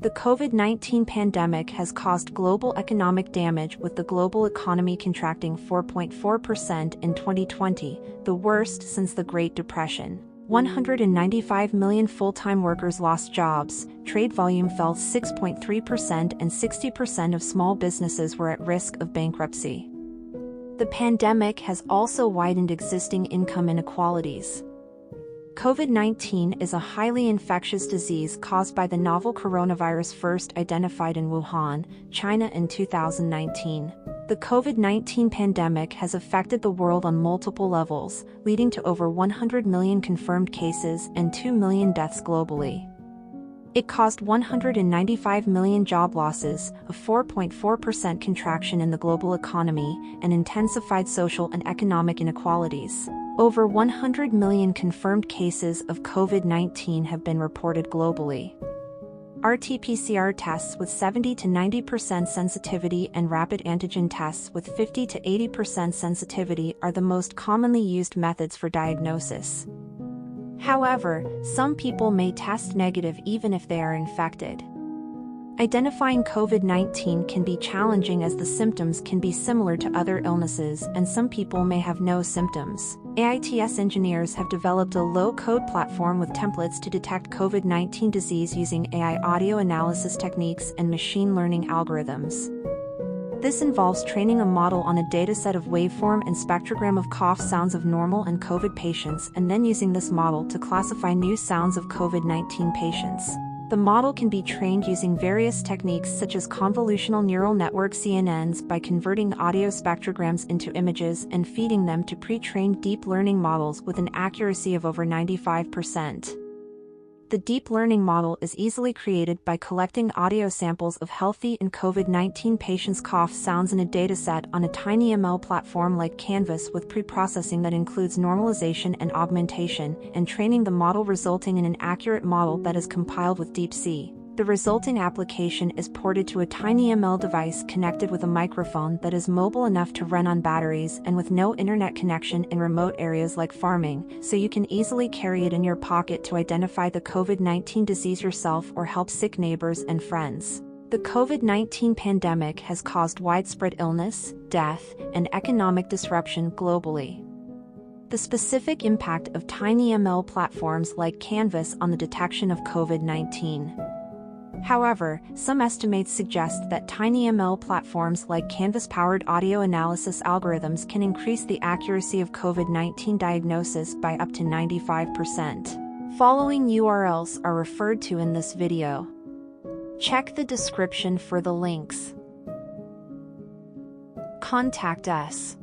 The COVID-19 pandemic has caused global economic damage, with the global economy contracting 4.4% in 2020, the worst since the Great Depression. 195 million full-time workers lost jobs, trade volume fell 6.3%, and 60% of small businesses were at risk of bankruptcy. The pandemic has also widened existing income inequalities. COVID-19 is a highly infectious disease caused by the novel coronavirus first identified in Wuhan, China in 2019. The COVID-19 pandemic has affected the world on multiple levels, leading to over 100 million confirmed cases and 2 million deaths globally. It caused 195 million job losses, a 4.4% contraction in the global economy, and intensified social and economic inequalities. Over 100 million confirmed cases of COVID-19 have been reported globally. RT-PCR tests with 70 to 90% sensitivity and rapid antigen tests with 50 to 80% sensitivity are the most commonly used methods for diagnosis. However, some people may test negative even if they are infected. Identifying COVID-19 can be challenging as the symptoms can be similar to other illnesses and some people may have no symptoms. AITS engineers have developed a low-code platform with templates to detect COVID-19 disease using AI audio analysis techniques and machine learning algorithms. This involves training a model on a dataset of waveform and spectrogram of cough sounds of normal and COVID patients and then using this model to classify new sounds of COVID-19 patients. The model can be trained using various techniques such as convolutional neural network CNNs by converting audio spectrograms into images and feeding them to pre-trained deep learning models with an accuracy of over 95%. The deep learning model is easily created by collecting audio samples of healthy and COVID-19 patients' cough sounds in a dataset on a TinyML platform like cAInvas with pre-processing that includes normalization and augmentation, and training the model resulting in an accurate model that is compiled with deepC. The resulting application is ported to a TinyML device connected with a microphone that is mobile enough to run on batteries and with no internet connection in remote areas like farming, so you can easily carry it in your pocket to identify the COVID-19 disease yourself or help sick neighbors and friends. The COVID-19 pandemic has caused widespread illness, death, and economic disruption globally. The specific impact of TinyML platforms like cAInvas on the detection of COVID-19. However, some estimates suggest that TinyML platforms like cAInvas-powered audio analysis algorithms can increase the accuracy of COVID-19 diagnosis by up to 95%. Following URLs are referred to in this video. Check the description for the links. Contact us.